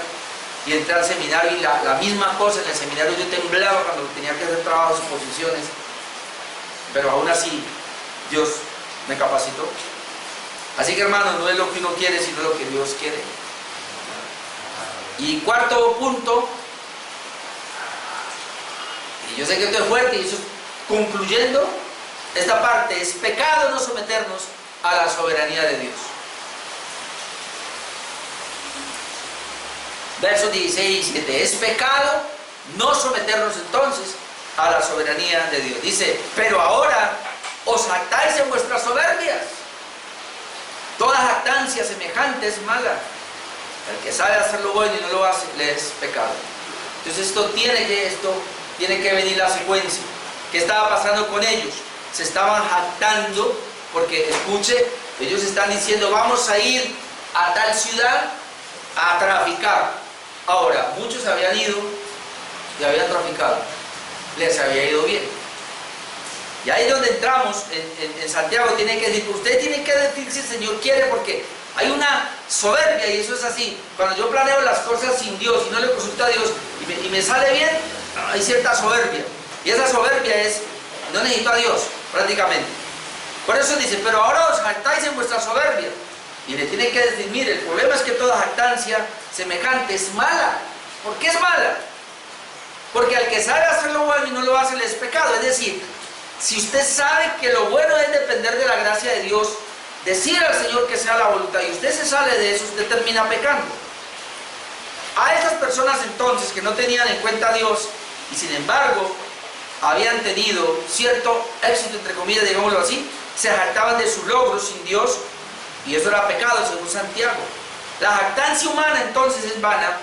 Y entré al seminario y la misma cosa, en el seminario yo temblaba cuando tenía que hacer trabajos, exposiciones. Pero aún así, Dios me capacitó. Así que, hermanos, no es lo que uno quiere, sino lo que Dios quiere. Y cuarto punto, y yo sé que esto es fuerte, y eso es concluyendo esta parte: es pecado no someternos a la soberanía de Dios. Versos 16 y 17. Es pecado no someternos entonces a la soberanía de Dios. Dice: pero ahora os jactáis en vuestras soberbias. Toda jactancia semejante es mala. El que sabe hacer lo bueno y no lo hace, le es pecado. Entonces esto tiene que venir la secuencia. ¿Qué estaba pasando con ellos? Se estaban jactando, porque escuche, ellos están diciendo, vamos a ir a tal ciudad a traficar. Ahora, muchos habían ido y habían traficado, les había ido bien. Y ahí es donde entramos en Santiago. Tiene que decir, usted tiene que decir si el Señor quiere, porque hay una soberbia, y eso es así. Cuando yo planeo las cosas sin Dios y no le consulto a Dios y me sale bien, hay cierta soberbia. Y esa soberbia es, no necesito a Dios, prácticamente. Por eso dice, pero ahora os jactáis en vuestra soberbia. Y le tiene que decir, mire, el problema es que toda jactancia semejante es mala. ¿Por qué es mala? Porque al que sabe hacer lo bueno y no lo hace, le es pecado. Es decir, si usted sabe que lo bueno es depender de la gracia de Dios, decir al Señor que sea la voluntad, y usted se sale de eso, usted termina pecando. A esas personas entonces que no tenían en cuenta a Dios, y sin embargo habían tenido cierto éxito, entre comillas, digámoslo así, se jactaban de sus logros sin Dios, y eso era pecado según Santiago. La jactancia humana entonces es vana,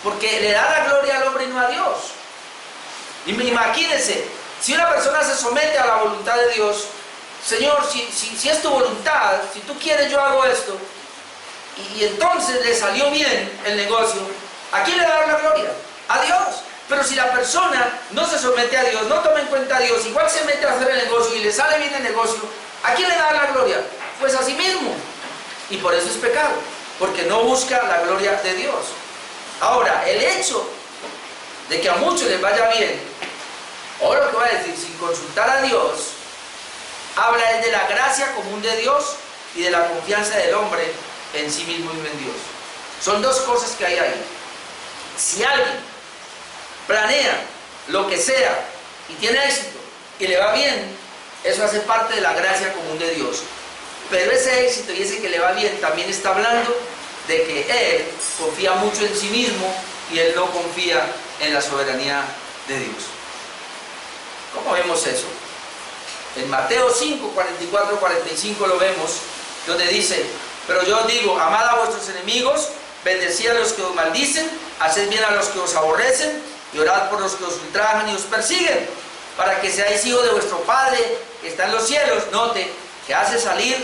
porque le da la gloria al hombre y no a Dios. Imagínense, si una persona se somete a la voluntad de Dios, Señor, si es tu voluntad, si tú quieres, yo hago esto, y entonces le salió bien el negocio, ¿a quién le da la gloria? A Dios. Pero si la persona no se somete a Dios, no toma en cuenta a Dios, igual se mete a hacer el negocio y le sale bien el negocio, ¿a quién le da la gloria? Pues a sí mismo. Y por eso es pecado, porque no busca la gloria de Dios. Ahora, el hecho de que a muchos les vaya bien, o lo que va a decir, sin consultar a Dios, habla de la gracia común de Dios y de la confianza del hombre en sí mismo y en Dios. Son dos cosas que hay ahí. Si alguien planea lo que sea y tiene éxito y le va bien, eso hace parte de la gracia común de Dios. Pero ese éxito y ese que le va bien también está hablando de que él confía mucho en sí mismo y él no confía en la soberanía de Dios. ¿Cómo vemos eso? En Mateo 5, 44, 45 lo vemos, donde dice, pero yo os digo, amad a vuestros enemigos, bendecid a los que os maldicen, haced bien a los que os aborrecen, y orad por los que os ultrajan y os persiguen, para que seáis hijos de vuestro Padre que está en los cielos. Note que hace salir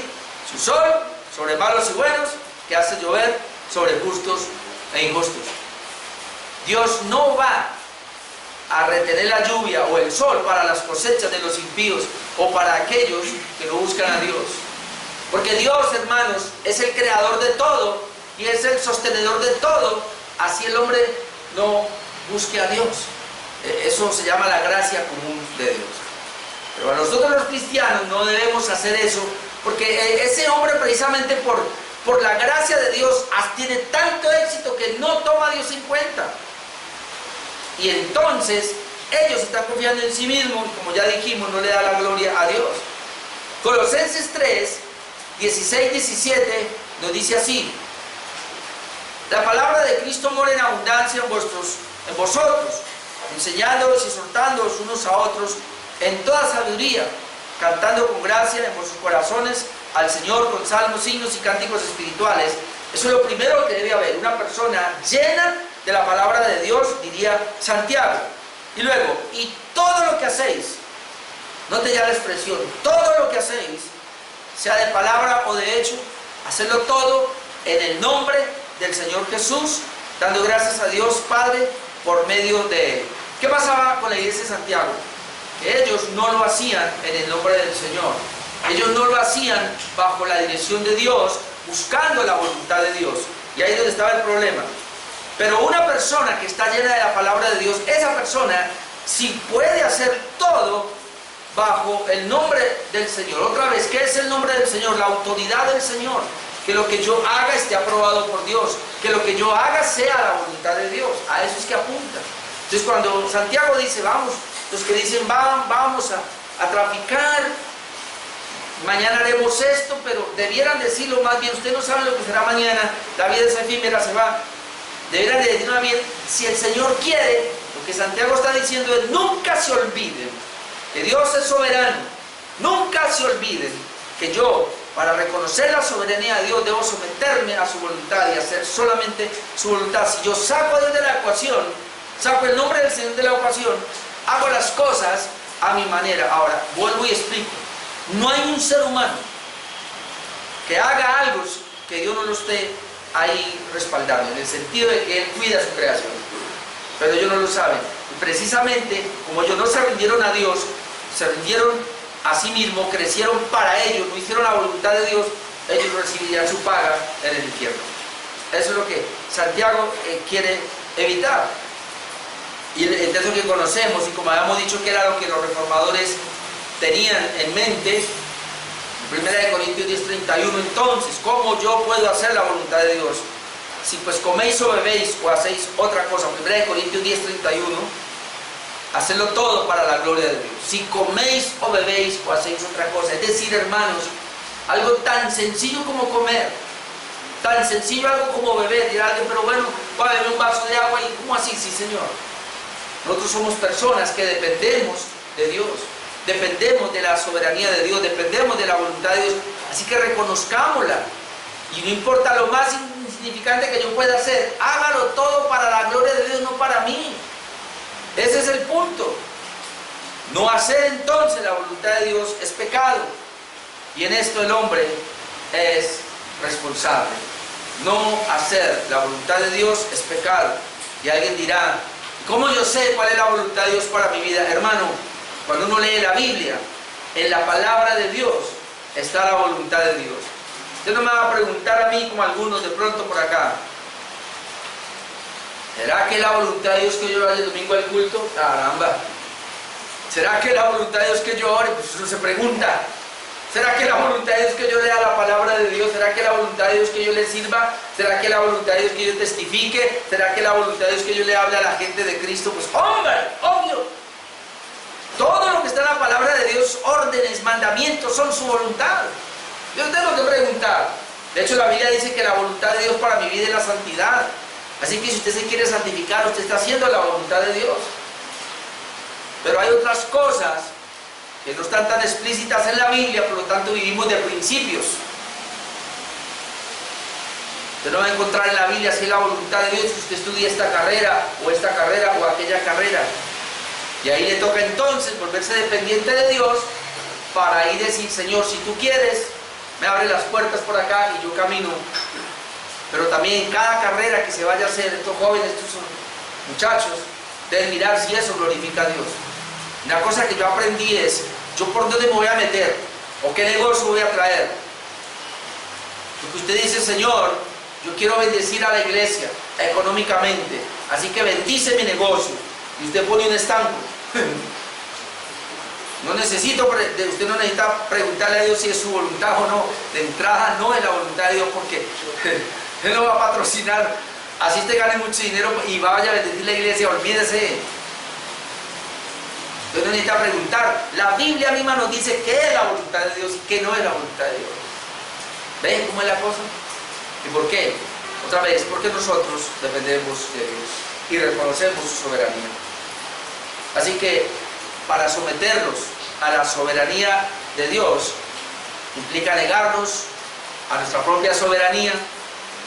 su sol sobre malos y buenos, que hace llover sobre justos e injustos. Dios no va a retener la lluvia o el sol para las cosechas de los impíos o para aquellos que no buscan a Dios. Porque Dios, hermanos, es el creador de todo y es el sostenedor de todo. Así el hombre no busque a Dios. Eso se llama la gracia común de Dios. Pero a nosotros los cristianos no debemos hacer eso, porque ese hombre precisamente por la gracia de Dios tiene tanto éxito que no toma a Dios en cuenta. Y entonces ellos están confiando en sí mismos, como ya dijimos, no le da la gloria a Dios. Colosenses 3, 16, 17 nos dice así: la palabra de Cristo mora en abundancia en vosotros, enseñándoos y exhortándoos unos a otros en toda sabiduría, cantando con gracia en vuestros corazones al Señor con salmos, himnos y cánticos espirituales. Eso es lo primero que debe haber, una persona llena de la palabra de Dios, diría Santiago. Y luego, y todo lo que hacéis, note ya la expresión, todo lo que hacéis, sea de palabra o de hecho, hacedlo todo en el nombre del Señor Jesús, dando gracias a Dios Padre por medio de Él. ¿Qué pasaba con la iglesia de Santiago? Que ellos no lo hacían en el nombre del Señor. Ellos no lo hacían bajo la dirección de Dios, buscando la voluntad de Dios. Y ahí es donde estaba el problema. Pero una persona que está llena de la palabra de Dios, esa persona sí puede hacer todo bajo el nombre del Señor. Otra vez, ¿qué es el nombre del Señor? La autoridad del Señor. Que lo que yo haga esté aprobado por Dios. Que lo que yo haga sea la voluntad de Dios. A eso es que apunta. Entonces cuando Santiago dice, vamos, los que dicen, vamos a traficar, mañana haremos esto, pero debieran decirlo más bien, usted no sabe lo que será mañana, la vida es efímera, se va. Debieran de decir más bien, si el Señor quiere, lo que Santiago está diciendo es, nunca se olviden que Dios es soberano, nunca se olviden que yo para reconocer la soberanía de Dios, debo someterme a su voluntad y hacer solamente su voluntad. Si yo saco a Dios de la ecuación, saco el nombre del Señor de la ecuación, hago las cosas a mi manera. Ahora, vuelvo y explico. No hay un ser humano que haga algo que Dios no lo esté ahí respaldando, en el sentido de que Él cuida su creación. Pero ellos no lo saben. Y precisamente, como ellos no se rindieron a Dios, se rindieron a sí mismos, crecieron para ellos, no hicieron la voluntad de Dios, ellos recibirían su paga en el infierno. Eso es lo que Santiago quiere evitar. Y el texto que conocemos, y como habíamos dicho que era lo que los reformadores tenían en mente, 1 Corintios 10:31, entonces, ¿cómo yo puedo hacer la voluntad de Dios? Si pues coméis o bebéis o hacéis otra cosa, 1 Corintios 10:31, hacedlo todo para la gloria de Dios. Si coméis o bebéis o hacéis otra cosa, es decir, hermanos, algo tan sencillo como comer, tan sencillo algo como beber. Dirá alguien, pero bueno, voy a beber un vaso de agua, y ¿cómo así? Sí, Señor. Nosotros somos personas que dependemos de Dios, dependemos de la soberanía de Dios, dependemos de la voluntad de Dios, así que reconozcámosla. Y no importa lo más insignificante que yo pueda hacer, hágalo todo para la gloria de Dios, no para mí. Ese es el punto. No hacer entonces la voluntad de Dios es pecado. Y en esto el hombre es responsable. No hacer la voluntad de Dios es pecado. Y alguien dirá, ¿cómo yo sé cuál es la voluntad de Dios para mi vida? Hermano, cuando uno lee la Biblia, en la palabra de Dios está la voluntad de Dios. Usted no me va a preguntar a mí, como algunos de pronto por acá, ¿será que la voluntad de Dios que yo vaya el domingo al culto? Caramba. ¿Será que la voluntad de Dios que yo ore? Pues uno se pregunta. ¿Será que la voluntad de Dios que yo lea la palabra de Dios? ¿Será que la voluntad de Dios que yo le sirva? ¿Será que la voluntad de Dios que yo testifique? ¿Será que la voluntad de Dios que yo le hable a la gente de Cristo? Pues hombre, obvio. Todo lo que está en la palabra de Dios, órdenes, mandamientos, son su voluntad. Yo tengo que preguntar. De hecho, la Biblia dice que la voluntad de Dios para mi vida es la santidad. Así que si usted se quiere santificar, usted está haciendo la voluntad de Dios. Pero hay otras cosas que no están tan explícitas en la Biblia, por lo tanto vivimos de principios. Usted no va a encontrar en la Biblia si es la voluntad de Dios que usted estudie esta carrera o aquella carrera. Y ahí le toca entonces volverse dependiente de Dios para ahí decir, Señor, si tú quieres, me abre las puertas por acá y yo camino. Pero también cada carrera que se vaya a hacer, estos jóvenes, estos muchachos, deben mirar si eso glorifica a Dios. Una cosa que yo aprendí es, yo por dónde me voy a meter, o qué negocio voy a traer. Porque usted dice, Señor, yo quiero bendecir a la iglesia económicamente, así que bendice mi negocio. Y usted pone un estanco. No necesito, usted no necesita preguntarle a Dios si es su voluntad o no. De entrada no es la voluntad de Dios, porque Él no va a patrocinar. Así usted gane mucho dinero y vaya a bendecir la iglesia, olvídese. Usted no necesita preguntar. La Biblia misma nos dice qué es la voluntad de Dios y qué no es la voluntad de Dios. ¿Ven cómo es la cosa? ¿Y por qué? Otra vez, porque nosotros dependemos de Dios y reconocemos su soberanía. Así que para someternos a la soberanía de Dios implica negarnos a nuestra propia soberanía,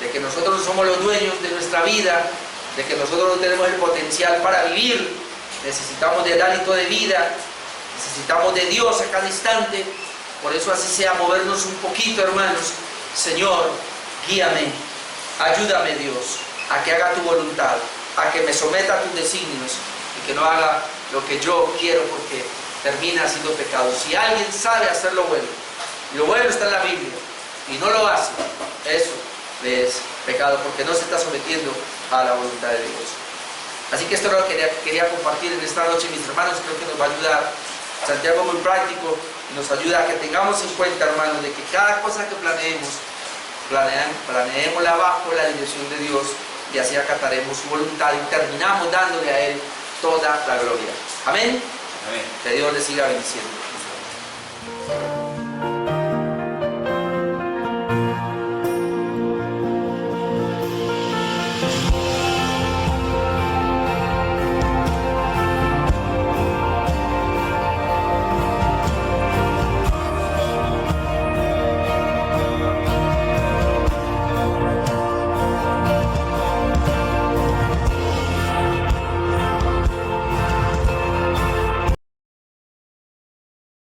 de que nosotros no somos los dueños de nuestra vida, de que nosotros no tenemos el potencial para vivir, necesitamos del hálito de vida, necesitamos de Dios a cada instante. Por eso así sea movernos un poquito, hermanos. Señor, guíame, ayúdame, Dios, a que haga tu voluntad, a que me someta a tus designios y que no haga lo que yo quiero, porque termina siendo pecado. Si alguien sabe hacer lo bueno, y lo bueno está en la Biblia, y no lo hace, eso es pecado, porque no se está sometiendo a la voluntad de Dios. Así que esto es lo que quería compartir en esta noche, mis hermanos. Creo que nos va a ayudar. Santiago muy práctico, y nos ayuda a que tengamos en cuenta, hermanos, de que cada cosa que planeémosla bajo la dirección de Dios, y así acataremos su voluntad y terminamos dándole a Él toda la gloria. Amén. Amén. Que Dios les siga bendiciendo.